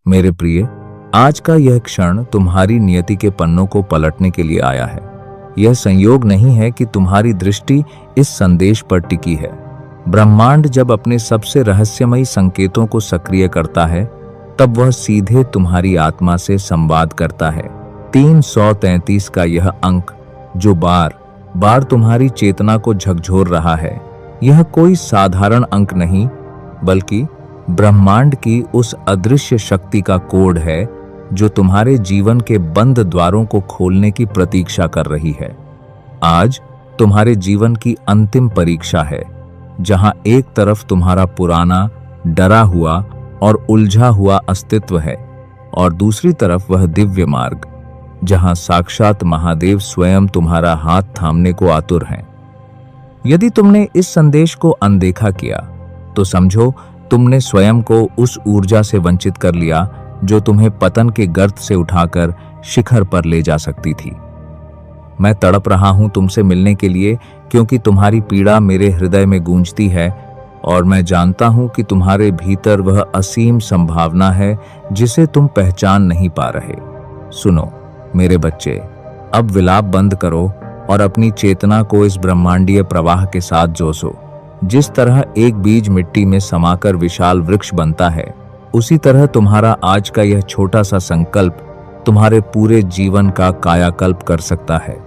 मेरे प्रिय, आज का यह क्षण तुम्हारी नियति के पन्नों को पलटने के लिए आया है। यह संयोग नहीं है कि तुम्हारी दृष्टि इस संदेश पर टिकी है। ब्रह्मांड जब अपने सबसे रहस्यमयी संकेतों को सक्रिय करता है, तब वह सीधे तुम्हारी आत्मा से संवाद करता है। 333 का यह अंक जो बार बार तुम्हारी चेतना को झकझोर रहा है, यह कोई साधारण अंक नहीं, बल्कि ब्रह्मांड की उस अदृश्य शक्ति का कोड है जो तुम्हारे जीवन के बंद द्वारों को खोलने की प्रतीक्षा कर रही है। आज तुम्हारे जीवन की अंतिम परीक्षा है, जहां एक तरफ तुम्हारा पुराना, डरा हुआ और उलझा हुआ अस्तित्व है, और दूसरी तरफ वह दिव्य मार्ग जहां साक्षात महादेव स्वयं तुम्हारा हाथ थामने को आतुर हैं। यदि तुमने इस संदेश को अनदेखा किया, तो समझो तुमने स्वयं को उस ऊर्जा से वंचित कर लिया जो तुम्हें पतन के गर्त से उठाकर शिखर पर ले जा सकती थी। मैं तड़प रहा हूं तुमसे मिलने के लिए, क्योंकि तुम्हारी पीड़ा मेरे हृदय में गूंजती है, और मैं जानता हूं कि तुम्हारे भीतर वह असीम संभावना है जिसे तुम पहचान नहीं पा रहे। सुनो मेरे बच्चे, अब विलाप बंद करो और अपनी चेतना को इस ब्रह्मांडीय प्रवाह के साथ जोशो। जिस तरह एक बीज मिट्टी में समाकर विशाल वृक्ष बनता है, उसी तरह तुम्हारा आज का यह छोटा सा संकल्प तुम्हारे पूरे जीवन का कायाकल्प कर सकता है।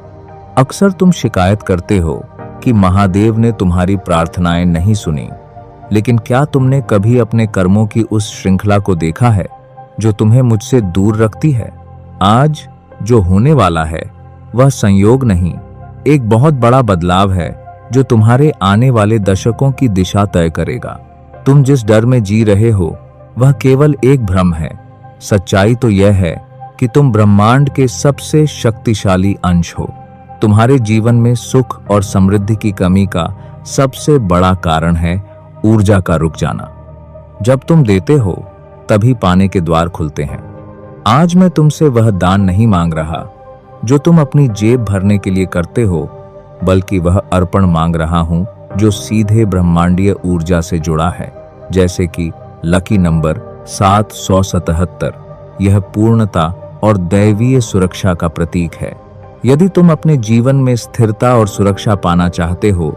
अक्सर तुम शिकायत करते हो कि महादेव ने तुम्हारी प्रार्थनाएं नहीं सुनी, लेकिन क्या तुमने कभी अपने कर्मों की उस श्रृंखला को देखा है जो तुम्हें मुझसे दूर रखती है? आज जो होने वाला है वह संयोग नहीं, एक बहुत बड़ा बदलाव है जो तुम्हारे आने वाले दशकों की दिशा तय करेगा। तुम जिस डर में जी रहे हो वह केवल एक भ्रम है। सच्चाई तो यह है कि तुम ब्रह्मांड के सबसे शक्तिशाली अंश हो। तुम्हारे जीवन में सुख और समृद्धि की कमी का सबसे बड़ा कारण है ऊर्जा का रुक जाना। जब तुम देते हो, तभी पाने के द्वार खुलते हैं। आज मैं तुमसे वह दान नहीं मांग रहा जो तुम अपनी जेब भरने के लिए करते हो, बल्कि वह अर्पण मांग रहा हूं जो सीधे ब्रह्मांडीय ऊर्जा से जुड़ा है, जैसे कि लकी नंबर 777। यह पूर्णता और दैवीय सुरक्षा का प्रतीक है। यदि तुम अपने जीवन में स्थिरता और सुरक्षा पाना चाहते हो,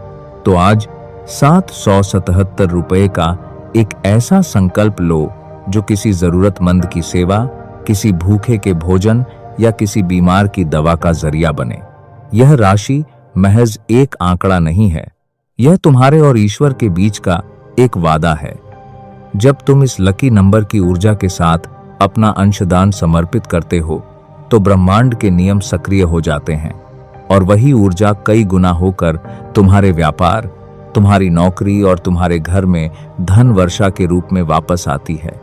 तो आज 777 रुपए का एक ऐसा संकल्प लो जो किसी जरूरतमंद की सेवा, किसी भूखे के भोजन या किसी बीमार की दवा का जरिया बने। यह राशि महज एक आंकड़ा नहीं है, यह तुम्हारे और ईश्वर के बीच का एक वादा है। जब तुम इस लकी नंबर की ऊर्जा के साथ अपना अंशदान समर्पित करते हो, तो ब्रह्मांड के नियम सक्रिय हो जाते हैं, और वही ऊर्जा कई गुना होकर तुम्हारे व्यापार, तुम्हारी नौकरी और तुम्हारे घर में धन वर्षा के रूप में वापस आती है।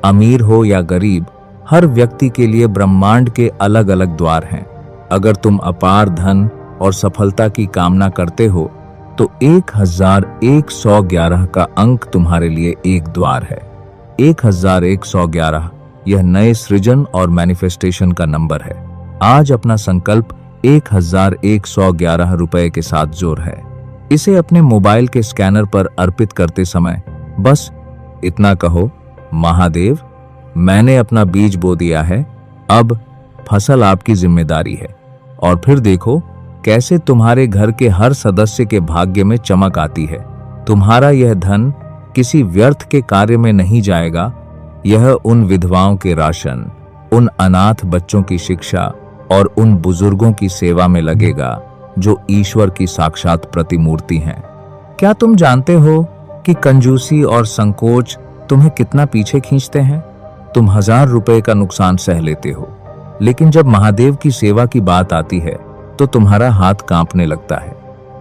अमीर हो या गरीब, हर व्यक्ति के लिए ब्रह्मांड के अलग अलग द्वार हैं। अगर तुम अपार धन और सफलता की कामना करते हो, तो 1111 का अंक तुम्हारे लिए एक द्वार है। 1111 यह नए सृजन और मैनिफेस्टेशन का नंबर है। आज अपना संकल्प 1111 रुपए के साथ जोड़ है। इसे अपने मोबाइल के स्कैनर पर अर्पित करते समय बस इतना कहो, महादेव, मैंने अपना बीज बो दिया है, अब फसल आपकी जिम्मेदारी है। और फिर देखो कैसे तुम्हारे घर के हर सदस्य के भाग्य में चमक आती है। तुम्हारा यह धन किसी व्यर्थ के कार्य में नहीं जाएगा। यह उन विधवाओं के राशन, उन अनाथ बच्चों की शिक्षा और उन बुजुर्गों की सेवा में लगेगा जो ईश्वर की साक्षात प्रतिमूर्ति हैं। क्या तुम जानते हो कि कंजूसी और संकोच तुम्हें कितना पीछे खींचते हैं? तुम 1000 रुपए का नुकसान सह लेते हो, लेकिन जब महादेव की सेवा की बात आती है तो तुम्हारा हाथ कांपने लगता है।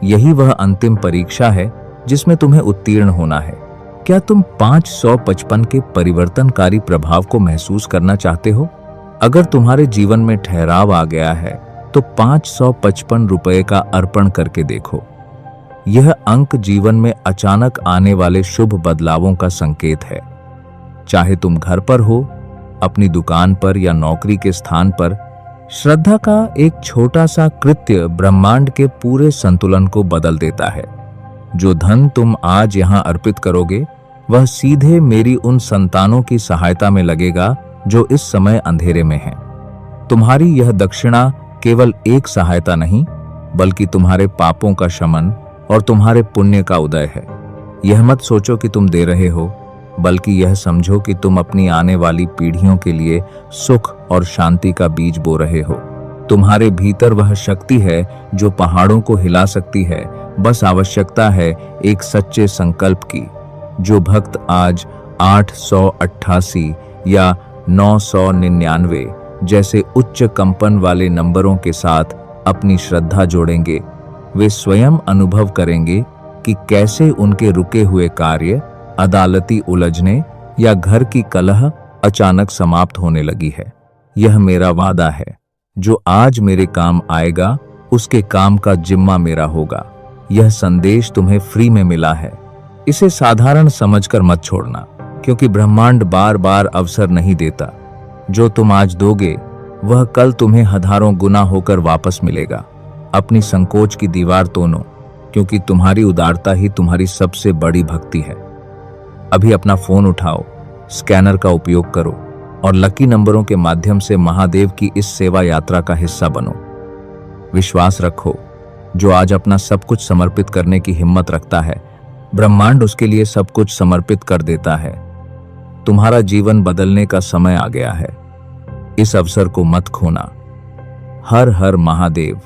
यही वह अंतिम परीक्षा है जिसमें तुम्हें उत्तीर्ण होना है। क्या तुम 555 के परिवर्तनकारी प्रभाव को महसूस करना चाहते हो? अगर तुम्हारे जीवन में ठहराव आ गया है, तो 555 रुपए का अर्पण करके देखो। यह अंक जीवन में अचानक आने वाले शुभ बदलावों का संकेत है। चाहे तुम घर पर हो, अपनी दुकान पर या नौकरी के स्थान पर, श्रद्धा का एक छोटा सा कृत्य ब्रह्मांड के पूरे संतुलन को बदल देता है। जो धन तुम आज यहां अर्पित करोगे, वह सीधे मेरी उन संतानों की सहायता में लगेगा जो इस समय अंधेरे में हैं। तुम्हारी यह दक्षिणा केवल एक सहायता नहीं, बल्कि तुम्हारे पापों का शमन और तुम्हारे पुण्य का उदय है। यह मत सोचो कि तुम दे रहे हो, बल्कि यह समझो कि तुम अपनी आने वाली पीढ़ियों के लिए सुख और शांति का बीज बो रहे हो। तुम्हारे भीतर वह शक्ति है जो पहाड़ों को हिला सकती है। बस आवश्यकता है एक सच्चे संकल्प की। जो भक्त आज 888 या 999 जैसे उच्च कंपन वाले नंबरों के साथ अपनी श्रद्धा जोड़ेंगे, वे स्वयं अनुभव करेंगे कि कैसे उनके रुके हुए कार्य, अदालती उलझने या घर की कलह अचानक समाप्त होने लगी है। यह मेरा वादा है, जो आज मेरे काम आएगा उसके काम का जिम्मा मेरा होगा। यह संदेश तुम्हें फ्री में मिला है। इसे साधारण समझकर मत छोड़ना, क्योंकि ब्रह्मांड बार बार अवसर नहीं देता। जो तुम आज दोगे वह कल तुम्हें हजारों गुना होकर वापस मिलेगा। अपनी संकोच की दीवार तोड़ो, क्योंकि तुम्हारी उदारता ही तुम्हारी सबसे बड़ी भक्ति है। अभी अपना फोन उठाओ, स्कैनर का उपयोग करो और लकी नंबरों के माध्यम से महादेव की इस सेवा यात्रा का हिस्सा बनो। विश्वास रखो, जो आज अपना सब कुछ समर्पित करने की हिम्मत रखता है, ब्रह्मांड उसके लिए सब कुछ समर्पित कर देता है। तुम्हारा जीवन बदलने का समय आ गया है। इस अवसर को मत खोना। हर हर महादेव।